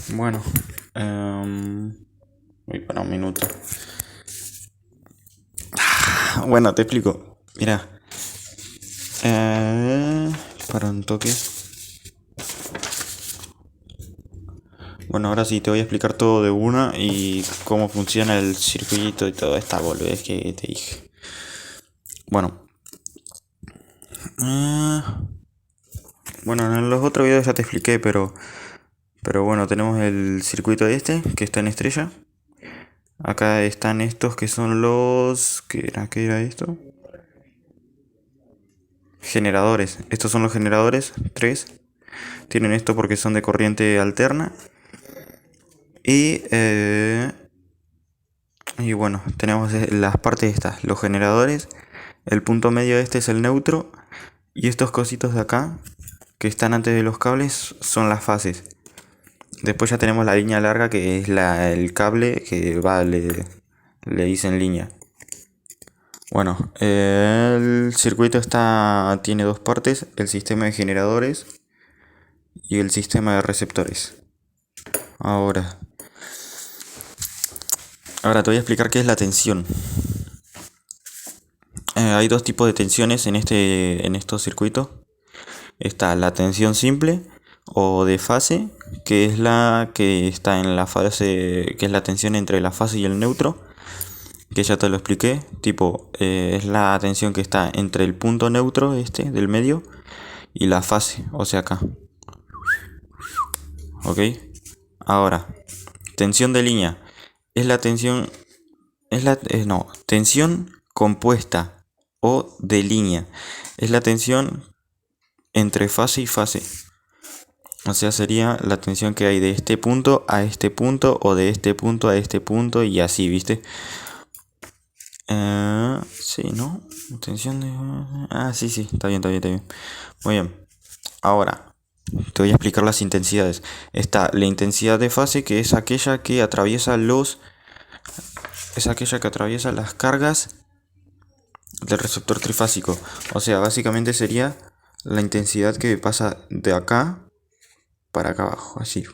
Bueno, voy para un minuto. Bueno, te explico. Mira, para un toque. Bueno, ahora sí te voy a explicar todo de una y cómo funciona el circuito y toda esta boludez que te dije. Bueno, bueno, en los otros videos ya te expliqué, pero bueno, tenemos el circuito este que está en estrella. Acá están estos que son los... ¿Qué era esto? Generadores. Estos son los generadores, tres. Tienen esto porque son de corriente alterna. Y bueno, tenemos las partes estas, los generadores. El punto medio este es el neutro. Y estos cositos de acá, que están antes de los cables, son las fases. Después ya tenemos la línea larga, que es el cable que va, le dicen línea. Bueno, el circuito tiene dos partes, el sistema de generadores y el sistema de receptores. Ahora te voy a explicar qué es la tensión. Hay dos tipos de tensiones en estos circuitos. Está la tensión simple o de fase, que es la que está en la fase, que es la tensión entre la fase y el neutro, que ya te lo expliqué. Tipo, es la tensión que está entre el punto neutro este del medio y la fase, o sea acá. ¿Ok? Ahora, tensión de línea. Es la tensión, no, tensión compuesta o de línea. Es la tensión entre fase y fase. O sea, sería la tensión que hay de este punto a este punto o de este punto a este punto y así, ¿viste? Sí, ¿no? Tensión de... sí, está bien, está bien, está bien. Muy bien. Ahora, te voy a explicar las intensidades. Está la intensidad de fase, que es aquella que atraviesa las cargas del receptor trifásico. O sea, básicamente sería la intensidad que pasa de acá para acá abajo, así.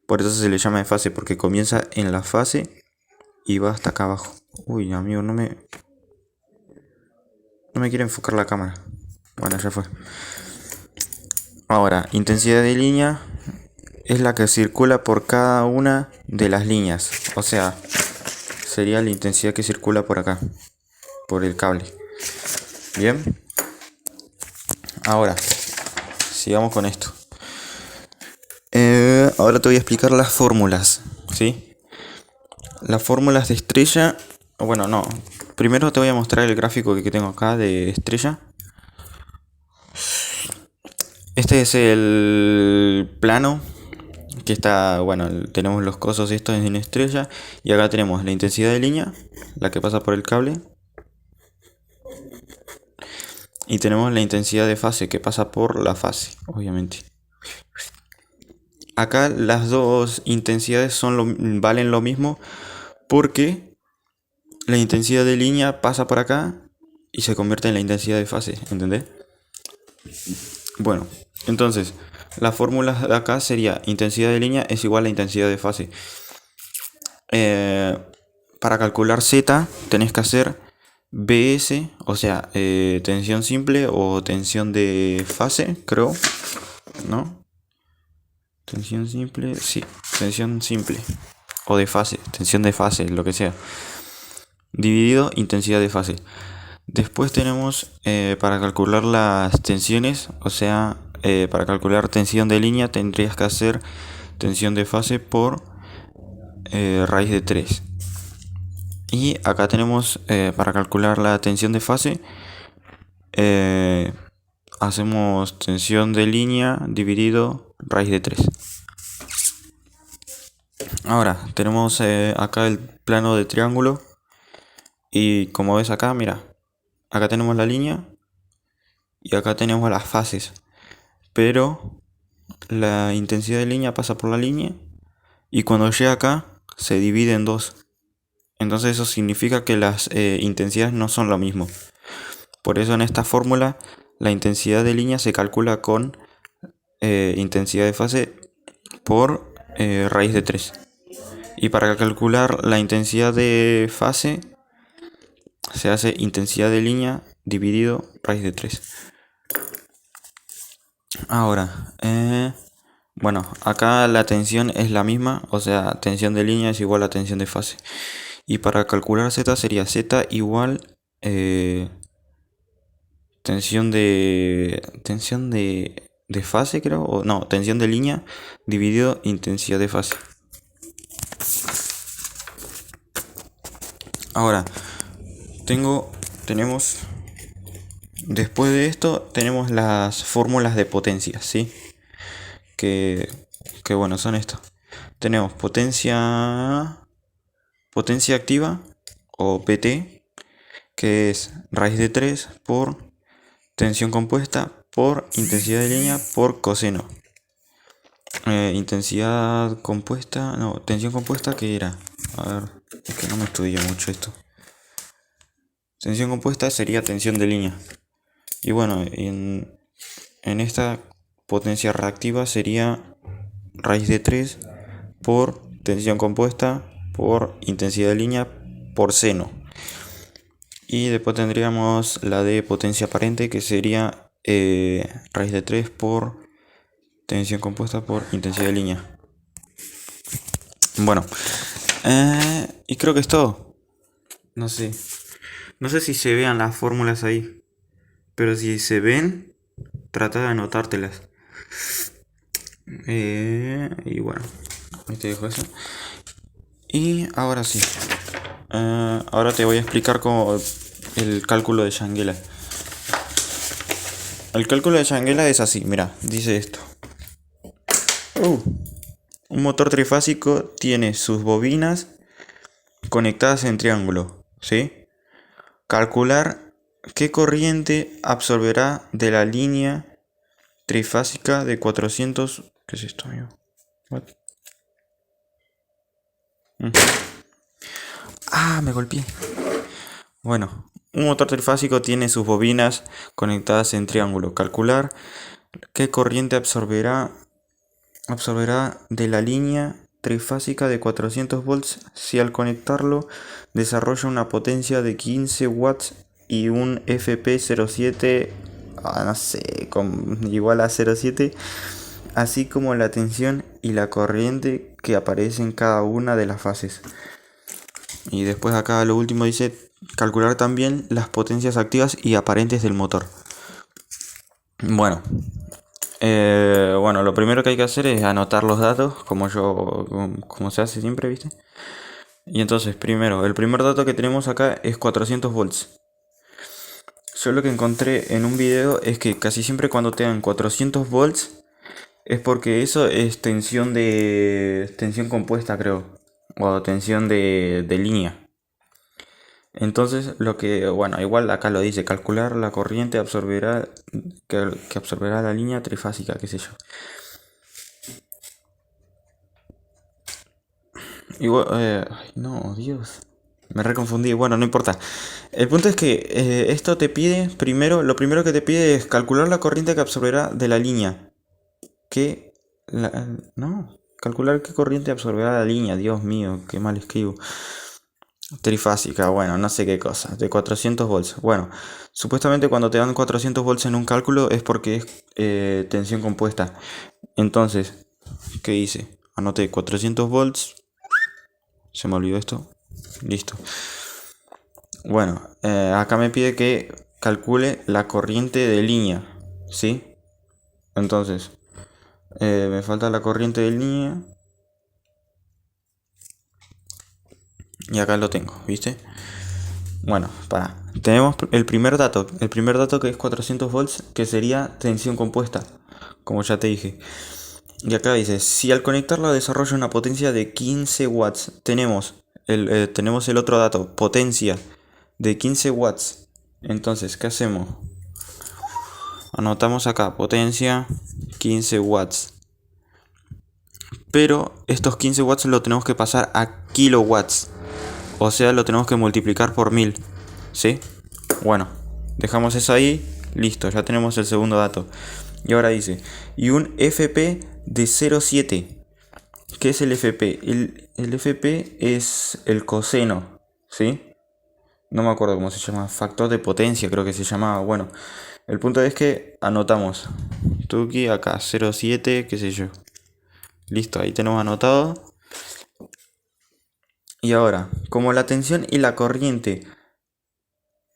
Por eso se le llama de fase, porque comienza en la fase y va hasta acá abajo. Uy, amigo, no me quiere enfocar la cámara. Bueno, ya fue. Ahora, intensidad de línea es la que circula por cada una de las líneas. O sea, sería la intensidad que circula por acá, por el cable. Bien. Ahora, sigamos con esto. Ahora te voy a explicar las fórmulas, ¿sí? Las fórmulas de estrella. Bueno, no. Primero te voy a mostrar el gráfico que tengo acá de estrella. Este es el plano que está, bueno, tenemos los cosos estos en estrella. Y acá tenemos la intensidad de línea, la que pasa por el cable. Y tenemos la intensidad de fase, que pasa por la fase, obviamente. Acá las dos intensidades valen lo mismo, porque la intensidad de línea pasa por acá y se convierte en la intensidad de fase, ¿entendés? Bueno, entonces la fórmula de acá sería intensidad de línea es igual a intensidad de fase. Para calcular Z tenés que hacer BS, o sea, tensión simple o tensión de fase, creo, ¿no? Tensión simple, sí, tensión simple o de fase, tensión de fase, lo que sea, dividido intensidad de fase. Después tenemos para calcular las tensiones, o sea, para calcular tensión de línea tendrías que hacer tensión de fase por raíz de 3. Y acá tenemos para calcular la tensión de fase, hacemos tensión de línea dividido raíz de 3. Ahora tenemos acá el plano de triángulo. Y como ves acá, mira, acá tenemos la línea y acá tenemos las fases. Pero la intensidad de línea pasa por la línea y cuando llega acá se divide en dos. Entonces eso significa que las intensidades no son lo mismo. Por eso en esta fórmula la intensidad de línea se calcula con intensidad de fase por raíz de 3. Y para calcular la intensidad de fase se hace intensidad de línea dividido raíz de 3. Ahora, bueno, acá la tensión es la misma, o sea, tensión de línea es igual a tensión de fase. Y para calcular Z sería Z igual tensión de fase, creo, o no, tensión de línea dividido intensidad de fase. Ahora, tenemos, después de esto, tenemos las fórmulas de potencia, ¿sí? Que bueno, son estos. Tenemos potencia activa, o PT, que es raíz de 3 por tensión compuesta por intensidad de línea por coseno. Intensidad compuesta, no, tensión compuesta, ¿qué era? A ver, es que no me estudié mucho esto. Tensión compuesta sería tensión de línea. Y bueno, en esta potencia reactiva sería raíz de 3 por tensión compuesta por intensidad de línea por seno. Y después tendríamos la de potencia aparente, que sería raíz de 3 por tensión compuesta por intensidad de línea. Bueno, y creo que es todo. No sé si se vean las fórmulas ahí, pero si se ven, trata de anotártelas. Y bueno, ahí te dejo eso. Y ahora sí, ahora te voy a explicar cómo el cálculo de Shangela. El cálculo de Shangela es así, mira, dice esto. Un motor trifásico tiene sus bobinas conectadas en triángulo, ¿sí? Calcular qué corriente absorberá de la línea trifásica de 400... ¿Qué es esto, amigo? What? Me golpeé. Bueno, un motor trifásico tiene sus bobinas conectadas en triángulo. Calcular qué corriente absorberá de la línea trifásica de 400 volts si al conectarlo desarrolla una potencia de 15 watts y un FP07 no sé, igual a 0,7, así como la tensión y la corriente que aparece en cada una de las fases. Y después acá lo último dice calcular también las potencias activas y aparentes del motor. Bueno, lo primero que hay que hacer es anotar los datos, como se hace siempre, ¿viste? Y entonces, primero, el primer dato que tenemos acá es 400 volts. Yo lo que encontré en un video es que casi siempre cuando te dan 400 volts es porque eso es tensión compuesta, creo, o tensión de línea. Entonces, igual acá lo dice, calcular la corriente que absorberá la línea trifásica, qué sé yo. Igual, no, Dios, me reconfundí, bueno, no importa. El punto es que esto te pide, lo primero que te pide es calcular la corriente que absorberá de la línea. Calcular qué corriente absorberá la línea, Dios mío, qué mal escribo. Trifásica, bueno, no sé qué cosa, de 400 volts. Bueno, supuestamente cuando te dan 400 volts en un cálculo es porque es tensión compuesta. Entonces, ¿qué hice? Anoté 400 volts. Se me olvidó esto. Listo. Bueno, acá me pide que calcule la corriente de línea, ¿sí? Entonces, me falta la corriente de línea. Y acá lo tengo, ¿viste? Bueno, tenemos el primer dato que es 400 volts, que sería tensión compuesta, como ya te dije. Y acá dice, si al conectarla desarrolla una potencia de 15 watts, tenemos el otro dato, potencia de 15 watts. Entonces, ¿qué hacemos? Anotamos acá, potencia 15 watts. Pero estos 15 watts lo tenemos que pasar a kilowatts. O sea, lo tenemos que multiplicar por 1000. ¿Sí? Bueno, dejamos eso ahí. Listo, ya tenemos el segundo dato. Y ahora dice, y un FP de 0,7. ¿Qué es el FP? El FP es el coseno, ¿sí? No me acuerdo cómo se llama, factor de potencia creo que se llamaba. Bueno, el punto es que anotamos Tuki acá 0,7, qué sé yo. Listo, ahí tenemos anotado. Y ahora, como la tensión y la corriente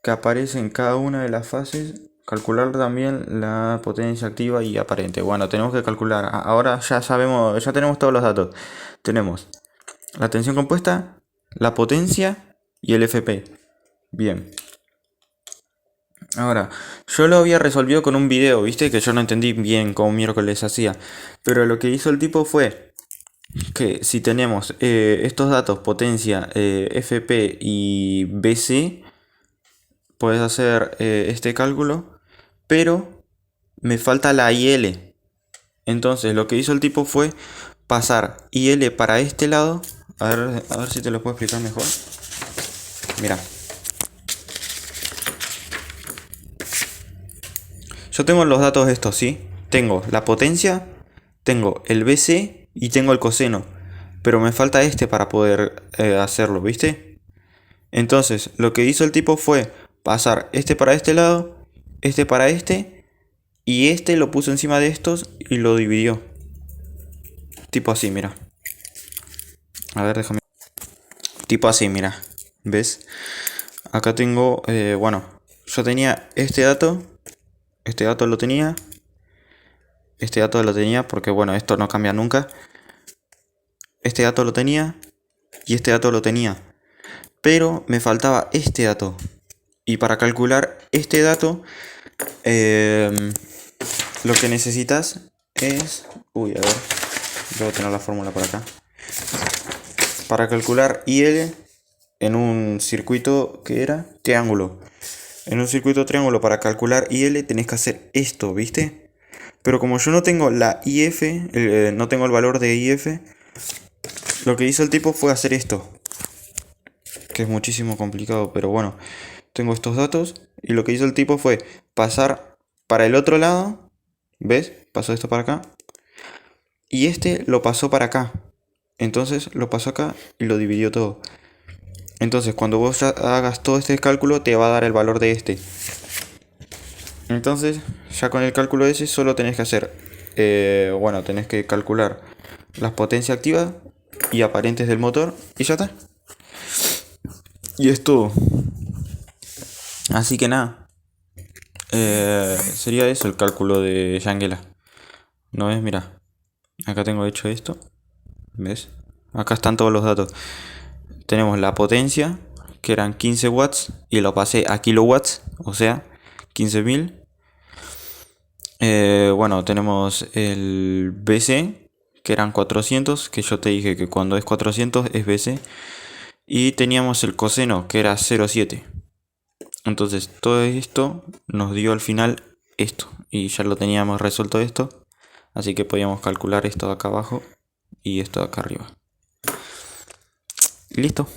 que aparece en cada una de las fases, calcular también la potencia activa y aparente. Bueno, tenemos que calcular. Ahora ya sabemos, ya tenemos todos los datos. Tenemos la tensión compuesta, la potencia y el FP. Bien. Ahora, yo lo había resolvido con un video, viste, que yo no entendí bien cómo miércoles hacía. Pero lo que hizo el tipo fue que si tenemos estos datos, potencia, FP y BC, puedes hacer este cálculo, pero me falta la IL. Entonces lo que hizo el tipo fue pasar IL para este lado. A ver si te lo puedo explicar mejor. Mira. Yo tengo los datos estos, ¿sí? Tengo la potencia, tengo el BC y tengo el coseno. Pero me falta este para poder hacerlo, ¿viste? Entonces, lo que hizo el tipo fue pasar este para este lado, este para este, y este lo puso encima de estos y lo dividió. Tipo así, mira. A ver, déjame. Tipo así, mira. ¿Ves? Acá tengo, bueno, yo tenía este dato lo tenía. Este dato lo tenía porque, bueno, esto no cambia nunca. Este dato lo tenía y este dato lo tenía. Pero me faltaba este dato. Y para calcular este dato, lo que necesitas es... Uy, a ver. Debo tener la fórmula por acá. Para calcular IL en un circuito que era triángulo. En un circuito triángulo para calcular IL tenés que hacer esto, ¿viste? Pero como yo no tengo la IF, no tengo el valor de IF, lo que hizo el tipo fue hacer esto. Que es muchísimo complicado, pero bueno. Tengo estos datos y lo que hizo el tipo fue pasar para el otro lado. ¿Ves? Pasó esto para acá. Y este lo pasó para acá. Entonces lo pasó acá y lo dividió todo. Entonces cuando vos ya hagas todo este cálculo te va a dar el valor de este. Entonces ya con el cálculo ese solo tenés que hacer, bueno, tenés que calcular las potencias activas y aparentes del motor y ya está. Y es todo. Así que nada, sería eso el cálculo de Shangela. ¿No ves? Mira, acá tengo hecho esto. ¿Ves? Acá están todos los datos. Tenemos la potencia, que eran 15 watts, y lo pasé a kilowatts, o sea, 15.000. Bueno, tenemos el BC, que eran 400, que yo te dije que cuando es 400 es BC. Y teníamos el coseno, que era 0,7. Entonces todo esto nos dio al final esto. Y ya lo teníamos resuelto esto. Así que podíamos calcular esto de acá abajo y esto de acá arriba. Y listo.